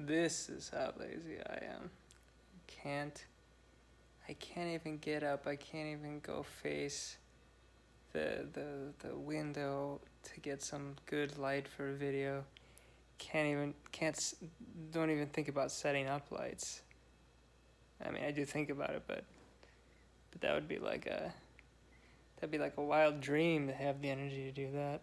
This is how lazy I am. Can't I can't even get up. I can't even go face the window to get some good light for a video. Don't even think about setting up lights. I mean, I do think about it, but that'd be like a wild dream to have the energy to do that.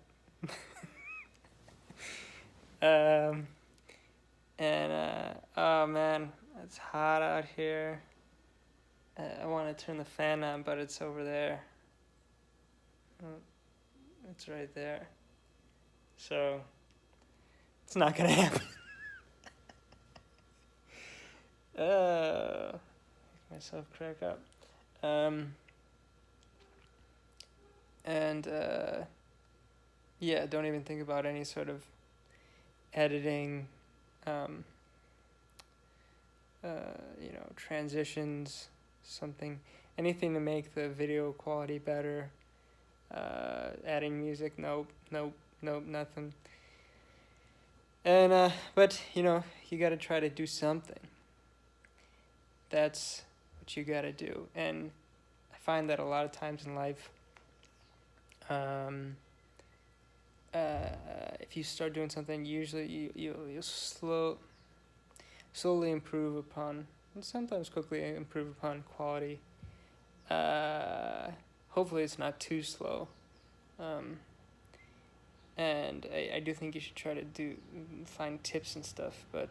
Oh man, it's hot out here. I want to turn the fan on, but it's over there. It's right there. So it's not gonna happen. Make myself crack up. And yeah, don't even think about any sort of editing, um, transitions, anything to make the video quality better. Adding music, nope, nothing. And but you got to try to do something. That's what you got to do, and I find that a lot of times in life, if you start doing something, usually you'll slowly improve upon, and sometimes quickly improve upon quality. Hopefully it's not too slow. And I do think you should try to find tips and stuff, but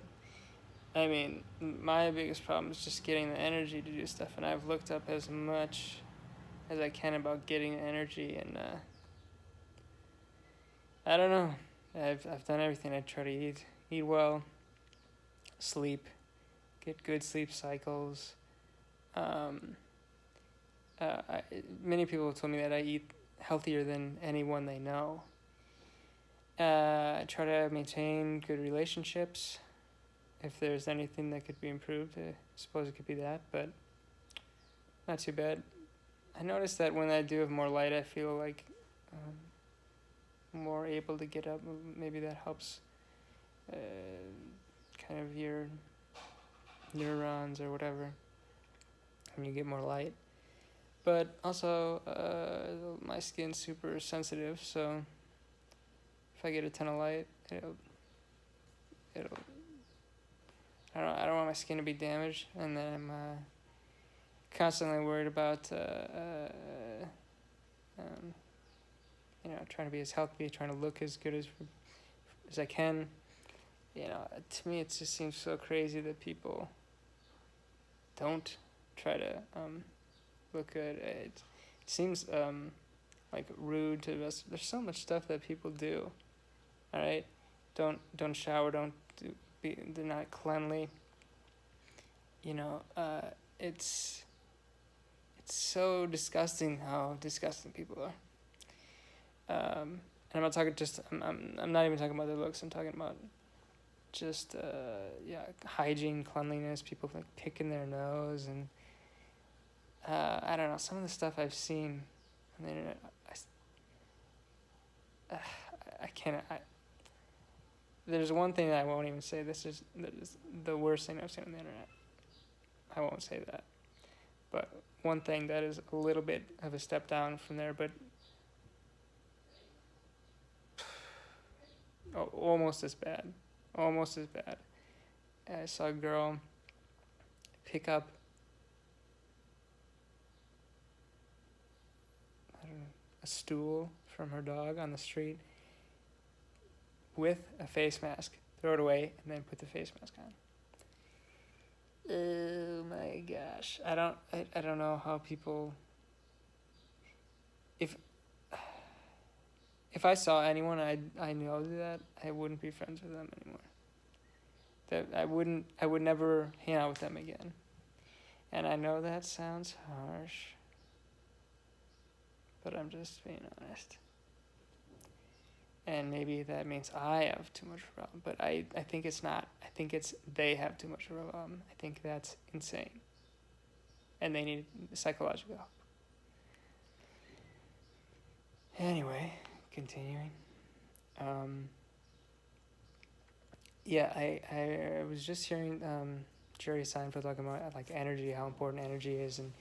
I mean, my biggest problem is just getting the energy to do stuff, and I've looked up as much as I can about getting the energy, and I don't know. I've done everything. I try to eat well, sleep, get good sleep cycles. Many people have told me that I eat healthier than anyone they know. I try to maintain good relationships. If there's anything that could be improved, I suppose it could be that, but not too bad. I noticed that when I do have more light, I feel like more able to get up. Maybe that helps kind of your neurons or whatever when you get more light. But also, my skin's super sensitive, so if I get a ton of light, it'll I don't want my skin to be damaged, and then I'm constantly worried about trying to be as healthy, trying to look as good as I can. To me, it just seems so crazy that people don't try to look good. It seems like rude to us. There's so much stuff that people do. All right, don't shower. They're not cleanly. It's so disgusting how disgusting people are. And I'm not talking just. I'm not even talking about their looks. I'm talking about just hygiene, cleanliness. People like picking their nose, and I don't know, some of the stuff I've seen on the internet. I can't. There's one thing that I won't even say. That is the worst thing I've seen on the internet. I won't say that. But one thing that is a little bit of a step down from there, but almost as bad. Almost as bad. I saw a girl pick up a stool from her dog on the street with a face mask, throw it away, and then put the face mask on. Oh my gosh. I don't know how people, if I saw anyone I know do that, I wouldn't be friends with them anymore. I would never hang out with them again. And I know that sounds harsh, but I'm just being honest. And maybe that means I have too much of a problem, but I think it's not. I think it's they have too much of a problem. I think that's insane. And they need psychological help. Anyway, continuing. Yeah, I was just hearing Jerry Seinfeld talking about like energy, how important energy is, and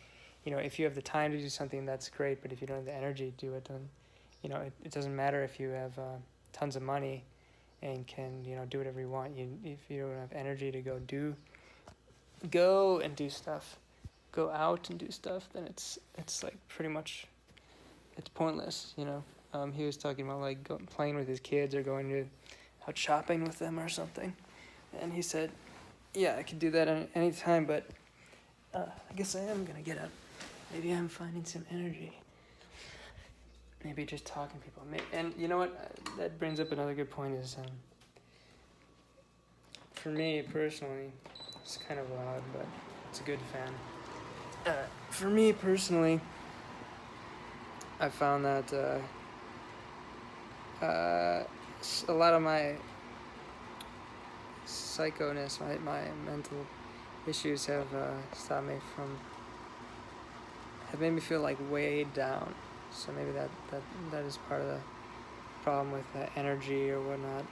if you have the time to do something, that's great. But if you don't have the energy to do it, then it doesn't matter if you have tons of money and can do whatever you want. If you don't have energy to go and do stuff, go out and do stuff, then it's like pretty much it's pointless. He was talking about like playing with his kids or going to out shopping with them or something, and he said, "Yeah, I could do that any time, but I guess I am gonna get up. Maybe I'm finding some energy. Maybe just talking to people. And you know what? That brings up another good point. Is for me personally, it's kind of loud, but it's a good fan. For me personally, I found that a lot of my psychoness, my mental issues have stopped me have made me feel like weighed down. So maybe that is part of the problem with energy or whatnot.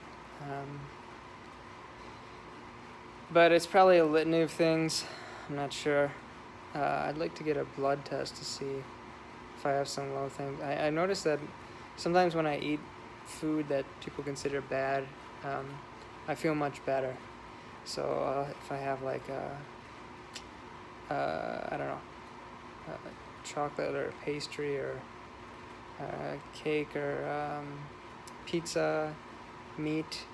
But it's probably a litany of things. I'm not sure. I'd like to get a blood test to see if I have some low things. I noticed that sometimes when I eat food that people consider bad, I feel much better. So if I have like I don't know, chocolate or pastry or cake or pizza, meat.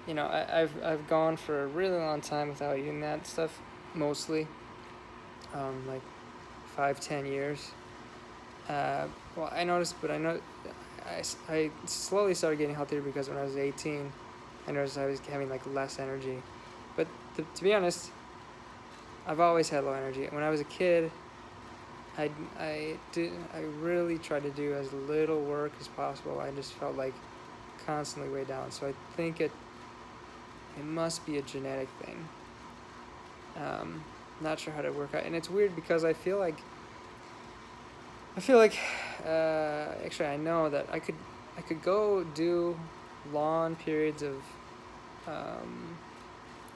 I've gone for a really long time without eating that stuff, mostly, like 5-10 years. Well, I noticed, but I slowly started getting healthier because when I was 18, I noticed I was having like less energy. But to be honest, I've always had low energy. When I was a kid, I really tried to do as little work as possible. I just felt like constantly weighed down. So I think it must be a genetic thing. Not sure how to work out, and it's weird because I feel like actually I know that I could go do long periods of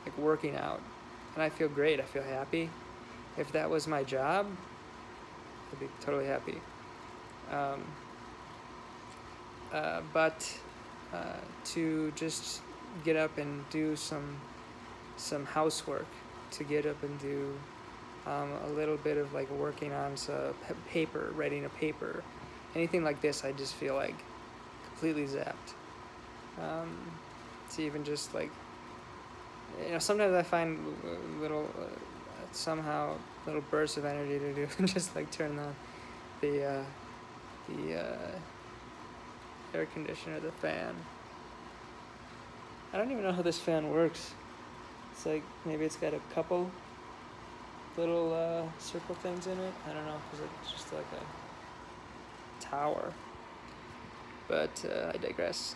like working out, and I feel great. I feel happy. If that was my job, I'd be totally happy. But to just get up and do some housework, to get up and do a little bit of like working on some paper, writing a paper, anything like this, I just feel like completely zapped. It's even just like, sometimes I find little somehow little bursts of energy to do, just like turn on the air conditioner, the fan. I don't even know how this fan works. It's like maybe it's got a couple little circle things in it. I don't know, because it's just like a tower. But I digress.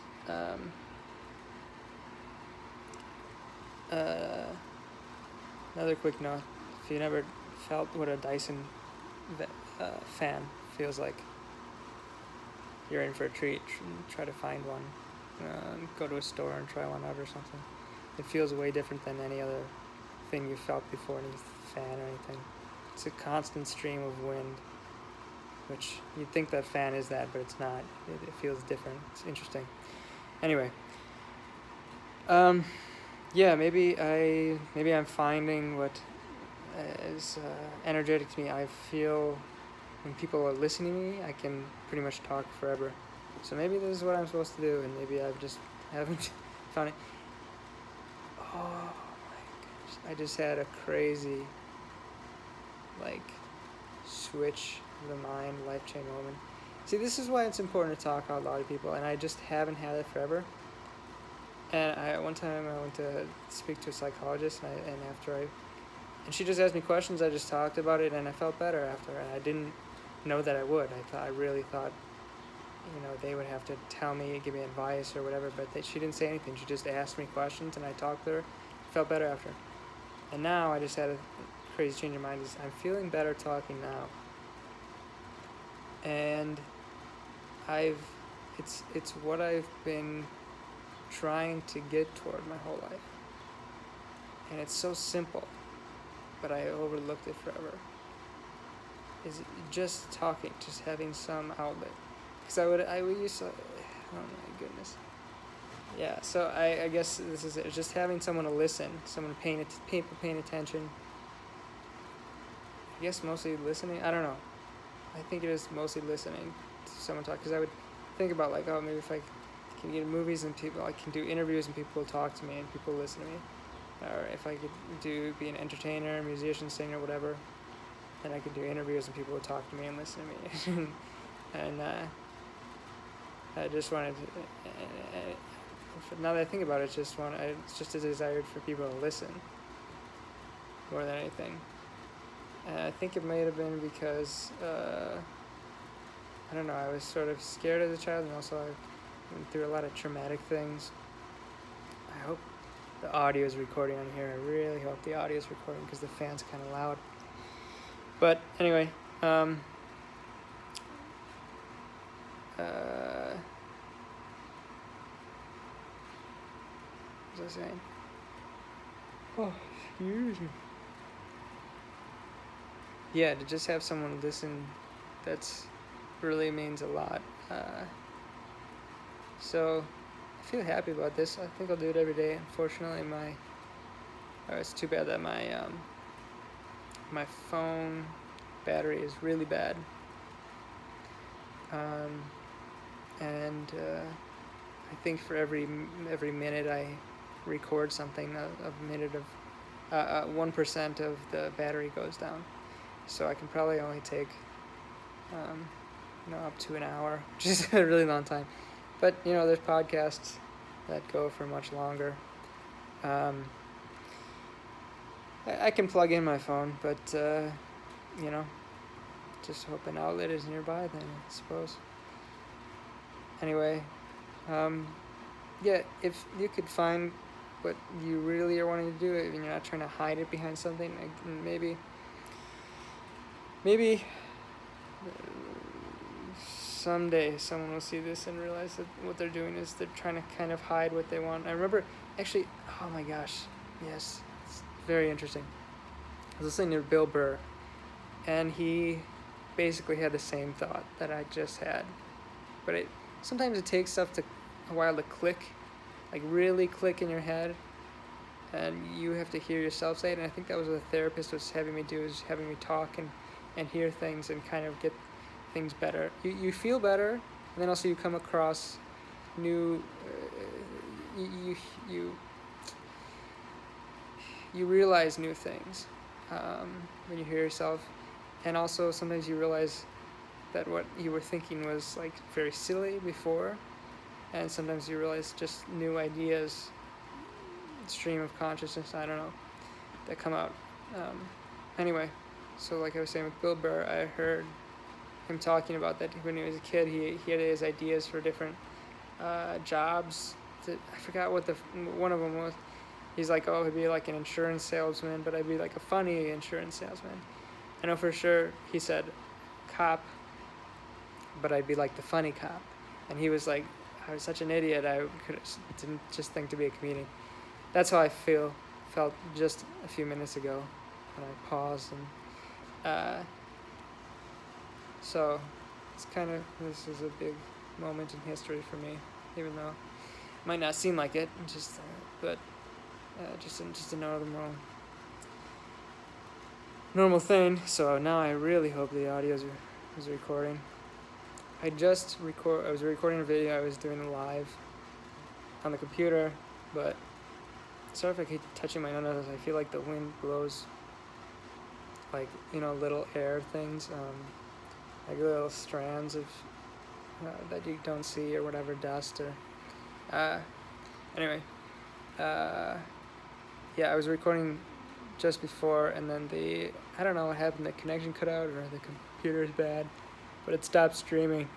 Another quick note: if you never felt what a Dyson fan feels like, you're in for a treat. Try to find one. Go to a store and try one out or something. It feels way different than any other thing you felt before, any fan or anything. It's a constant stream of wind, which you'd think that fan is that, but it's not. It feels different. It's interesting. Anyway, yeah, maybe I'm finding what is energetic to me. I feel when people are listening to me, I can pretty much talk forever. So maybe this is what I'm supposed to do, and maybe I just haven't found it. Oh my gosh. I just had a crazy, like, switch of the mind, life-changing moment. See, this is why it's important to talk out loud to people, and I just haven't had it forever. And one time I went to speak to a psychologist, and she just asked me questions. I just talked about it, and I felt better after. And I didn't know that I would. I really thought, they would have to tell me, give me advice or whatever. But she didn't say anything. She just asked me questions, and I talked to her. I felt better after. And now I just had a crazy change of mind. I'm feeling better talking now. And it's what I've been trying to get toward my whole life. And it's so simple, but I overlooked it forever. Is just talking, just having some outlet. Because I would use, oh my goodness. Yeah, so I guess this is it. Just having someone to listen, someone paying attention. I guess mostly listening. I don't know. I think it is mostly listening to someone talk. Because I would think about like, oh, maybe if I can get movies and people, I can do interviews and people will talk to me and people listen to me. Or if I could be an entertainer, musician, singer, whatever, then I could do interviews and people would talk to me and listen to me. And I just wanted to, now that I think about it, it's just a desire for people to listen more than anything. And I think it may have been because, I don't know, I was sort of scared as a child, and also I went through a lot of traumatic things. I hope the audio is recording on here. I really hope the audio is recording because the fan's kind of loud. But anyway, what was I saying? Oh, excuse me. Yeah, to just have someone listen, that's really means a lot. So I feel happy about this. I think I'll do it every day. Unfortunately, it's too bad that my phone battery is really bad. And I think for every minute I record something, a minute of 1% of the battery goes down. So I can probably only take up to an hour, which is a really long time. But there's podcasts that go for much longer. I can plug in my phone, but just hope an outlet is nearby then, I suppose. Anyway, yeah, if you could find what you really are wanting to do, and you're not trying to hide it behind something, like maybe someday someone will see this and realize that what they're doing is they're trying to kind of hide what they want. I remember, actually, oh my gosh, yes, it's very interesting. I was listening to Bill Burr, and he basically had the same thought that I just had. But sometimes it takes a while to click, like really click in your head, and you have to hear yourself say it. And I think that was what the therapist was having me do, is having me talk and hear things and kind of get things better. You feel better, and then also you come across new, you realize new things when you hear yourself, and also sometimes you realize that what you were thinking was like very silly before, and sometimes you realize just new ideas, stream of consciousness, I don't know, that come out. Anyway, so like I was saying with Bill Burr, I heard him talking about that when he was a kid, he had his ideas for different jobs. I forgot what one of them was. He's like, oh, I'd be like an insurance salesman, but I'd be like a funny insurance salesman. I know for sure he said cop, but I'd be like the funny cop. And he was like, I was such an idiot, I didn't just think to be a comedian. That's how I felt just a few minutes ago when I paused. And so it's this is a big moment in history for me, even though it might not seem like it, but just another normal thing. So now I really hope the audio is recording. I was recording a video. I was doing it live on the computer, but sorry if I keep touching my nose. I feel like the wind blows like little air things, like little strands of that you don't see or whatever, dust or anyway. Yeah, I was recording just before, and then I don't know what happened, the connection cut out or the computer is bad, but it stopped streaming.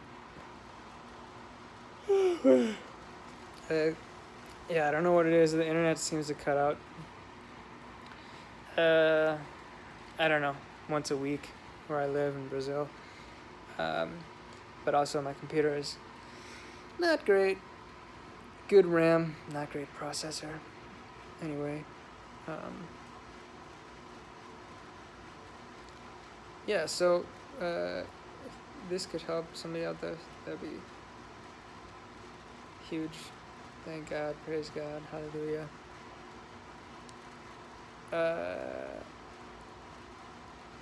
Yeah, I don't know what it is, the internet seems to cut out. I don't know, once a week where I live in Brazil. But also my computer is not great. good RAM, not great processor. Anyway, yeah, so if this could help somebody out there, that'd be huge. Thank God, praise God, hallelujah.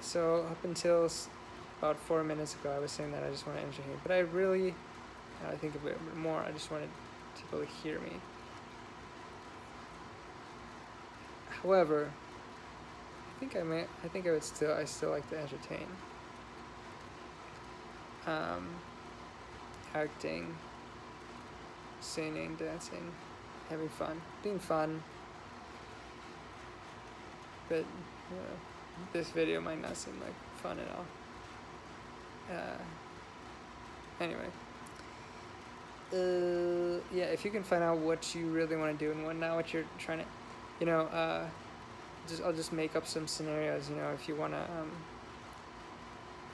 So up until about 4 minutes ago, I was saying that I just want to entertain, but I really, I think a bit more, I just wanted people to hear me. However, I still like to entertain. Acting, singing, dancing, having fun, being fun. But this video might not seem like fun at all. Anyway, yeah, if you can find out what you really want to do and what you're trying to, I'll just make up some scenarios.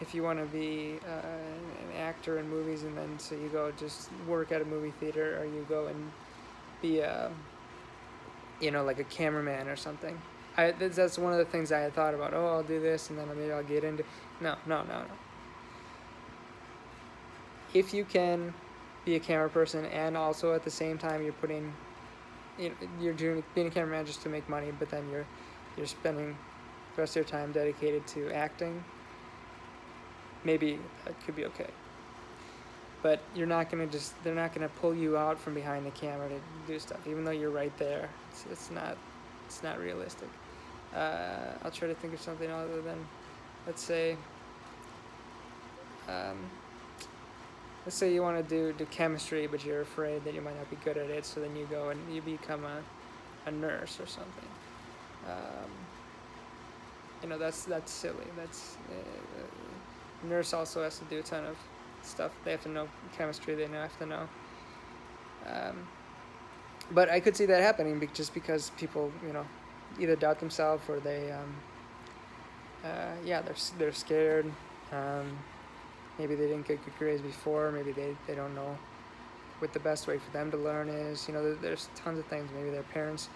If you wanna be an actor in movies, and then so you go just work at a movie theater, or you go and be like a cameraman or something. That's one of the things I had thought about. Oh, I'll do this, and then maybe I'll get into. No. If you can be a camera person, and also at the same time you're being a cameraman just to make money, but then you're spending the rest of your time dedicated to acting, maybe that could be okay. But they're not gonna pull you out from behind the camera to do stuff, even though you're right there. It's not realistic. I'll try to think of something other than, let's say you want to do chemistry, but you're afraid that you might not be good at it, so then you go and you become a nurse or something. That's silly. Nurse also has to do a ton of stuff. They have to know chemistry. They have to know. But I could see that happening just because people, either doubt themselves, or they, they're scared. Maybe they didn't get good grades before. Maybe they don't know what the best way for them to learn is. There's tons of things. Maybe their parents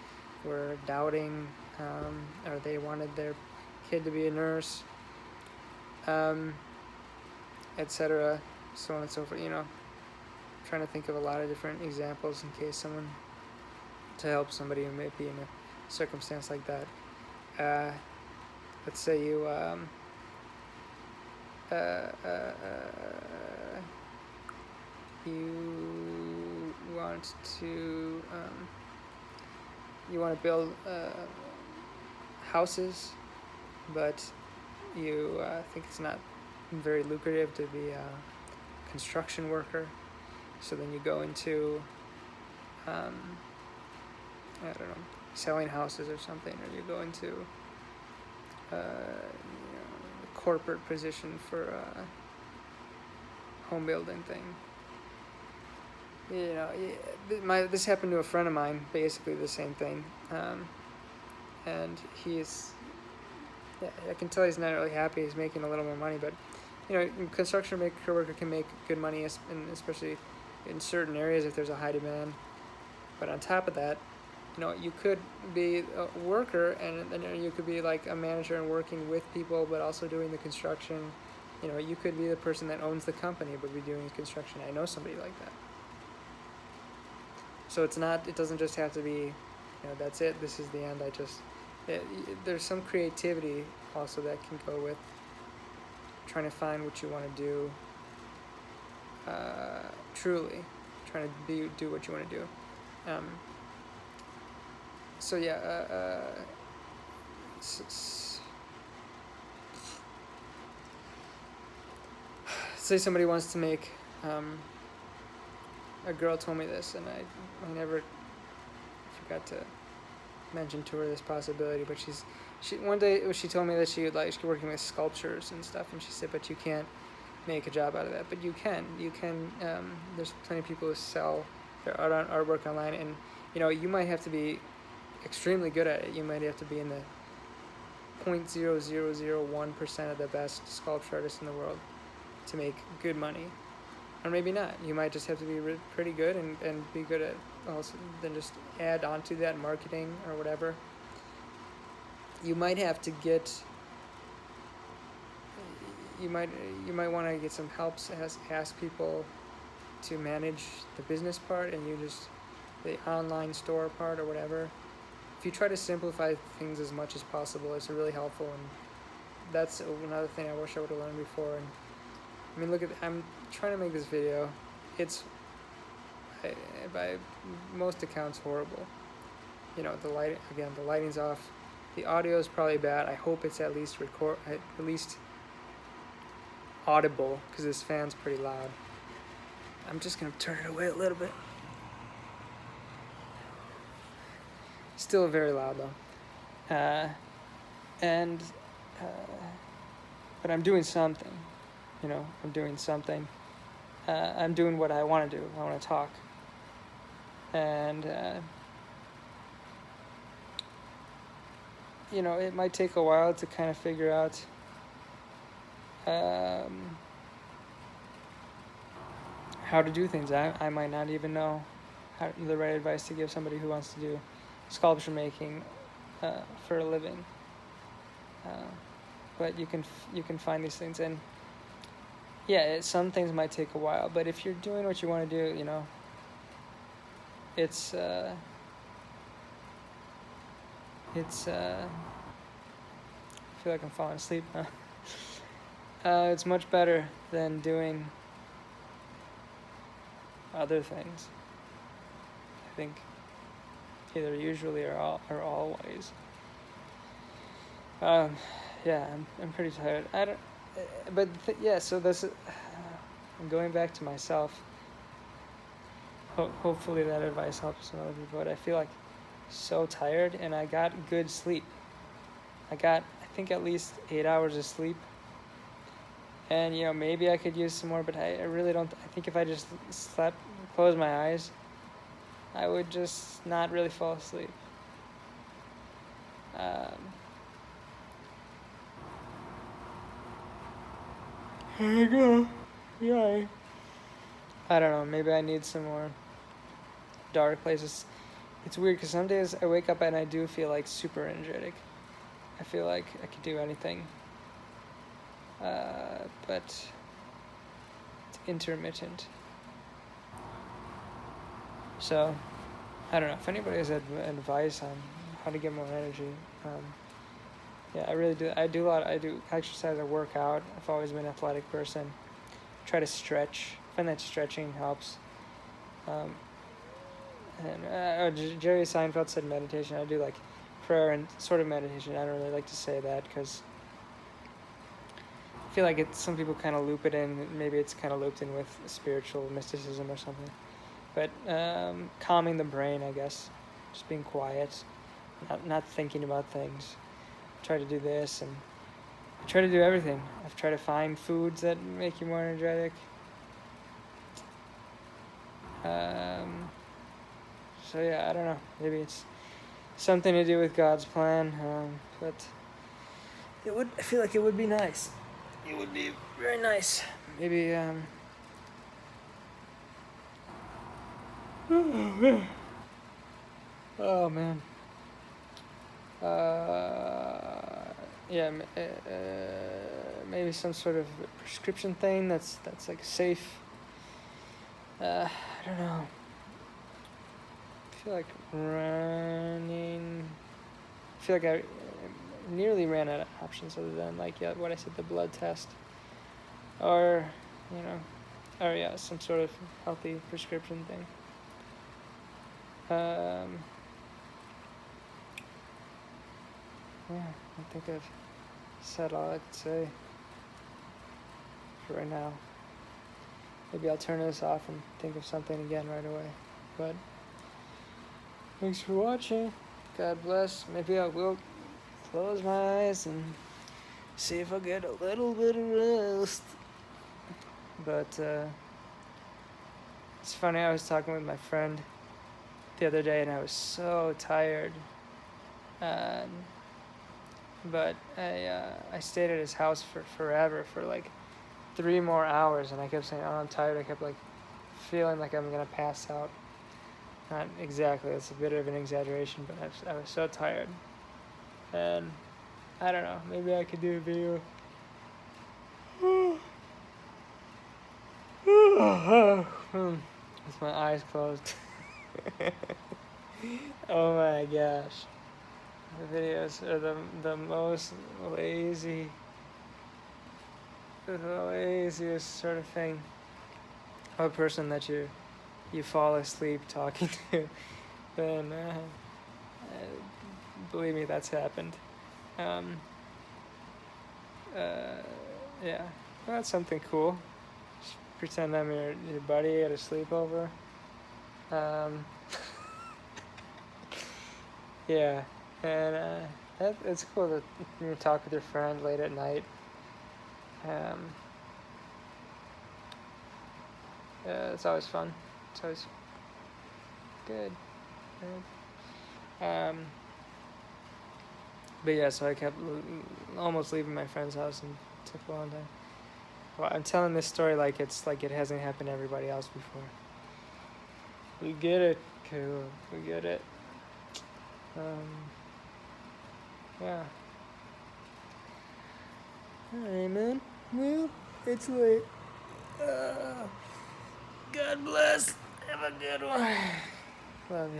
were doubting, or they wanted their kid to be a nurse, etc., so on and so forth. Trying to think of a lot of different examples in case to help somebody who may be in a circumstance like that. Let's say you want to build houses, but you think it's not very lucrative to be a construction worker, so then you go into selling houses or something, or you go into a corporate position for a home building thing. This happened to a friend of mine, basically the same thing, and I can tell he's not really happy. He's making a little more money, but construction worker can make good money, especially in certain areas if there's a high demand. But on top of that, you could be a worker, and then you could be like a manager and working with people, but also doing the construction. You could be the person that owns the company, but be doing the construction. I know somebody like that. So it doesn't just have to be, that's it, this is the end. There's some creativity also that can go with trying to find what you want to do, truly, trying to do what you want to do. Say somebody wants to make, a girl told me this, and I never forgot to mention to her this possibility, but one day she told me that she's working with sculptures and stuff, and she said, but you can't make a job out of that. But you can, there's plenty of people who sell their artwork online, and you might have to be extremely good at it. You might have to be in the 0.0001% of the best sculpture artists in the world to make good money. or maybe not. You might just have to be pretty good and be good at also then just add onto that marketing or whatever. You might have to get. You might want to get some help. Ask people to manage the business part, and you just the online store part or whatever. If you try to simplify things as much as possible, it's really helpful, and that's another thing I wish I would have learned before. And I mean, look at I'm trying to make this video. It's by most accounts horrible. You know, the lighting's off. The audio is probably bad. I hope it's at least audible, because this fan's pretty loud. I'm just gonna turn it away a little bit. Still very loud though. But I'm doing something. You know, I'm doing something. I'm doing what I want to do. I want to talk. And you know, it might take a while to kind of figure out how to do things. I might not even know the right advice to give somebody who wants to do sculpture making for a living. But you can find these things, and yeah, some things might take a while. But if you're doing what you want to do, you know, it's I feel like I'm falling asleep now. It's much better than doing other things. I think either usually or always. Yeah, I'm pretty tired. I don't, but yeah. So this, I'm going back to myself. Hopefully that advice helps some other people. But I feel like so tired, and I got good sleep. I think at least 8 hours of sleep. And you know, maybe I could use some more, but I really don't. I think if I just closed my eyes, I would just not really fall asleep. Here you go. Yeah. I don't know. Maybe I need some more dark places. It's weird because some days I wake up and I do feel like super energetic. I feel like I could do anything. But it's intermittent. So, I don't know if anybody has advice on how to get more energy. Yeah, I really do. I do exercise. I work out. I've always been an athletic person. Try to stretch. I find that stretching helps. Jerry Seinfeld said meditation. I do like prayer and sort of meditation. I don't really like to say that because I feel like some people kind of loop it in. Maybe it's kind of looped in with spiritual mysticism or something. But calming the brain, I guess. Just being quiet, not thinking about things. Try to do this, and I try to do everything. I've tried to find foods that make you more energetic. So yeah, I don't know. Maybe it's something to do with God's plan, but I feel like it would be nice. It would be very nice. Maybe oh man. Yeah, maybe some sort of prescription thing that's like safe. I don't know. I feel like running. I feel like I nearly ran out of options other than like what I said, the blood test, or some sort of healthy prescription thing. Yeah, I think I've said all I could say for right now. Maybe I'll turn this off and think of something again right away. But thanks for watching. God bless. Maybe I will close my eyes and see if I get a little bit of rest. But it's funny, I was talking with my friend the other day and I was so tired. But I stayed at his house for forever, for like 3 more hours, and I kept saying, "Oh, I'm tired." I kept like feeling like I'm gonna pass out. Not exactly. It's a bit of an exaggeration, but I was so tired, and I don't know. Maybe I could do a video. With my eyes closed. Oh my gosh. The videos are the most laziest sort of thing. A person that you fall asleep talking to, then believe me, that's happened. Um, yeah, well, that's something cool. Just pretend I'm your buddy at a sleepover. Um, yeah, and it's cool that you talk with your friend late at night. Um, it's always fun. It's always good. But yeah, so I kept almost leaving my friend's house, and it took a long time. Well, I'm telling this story like it's like it hasn't happened to everybody else before. We get it, cool. We get it. Yeah. Alright, man. Well, it's late. God bless. Have a good one. Love you.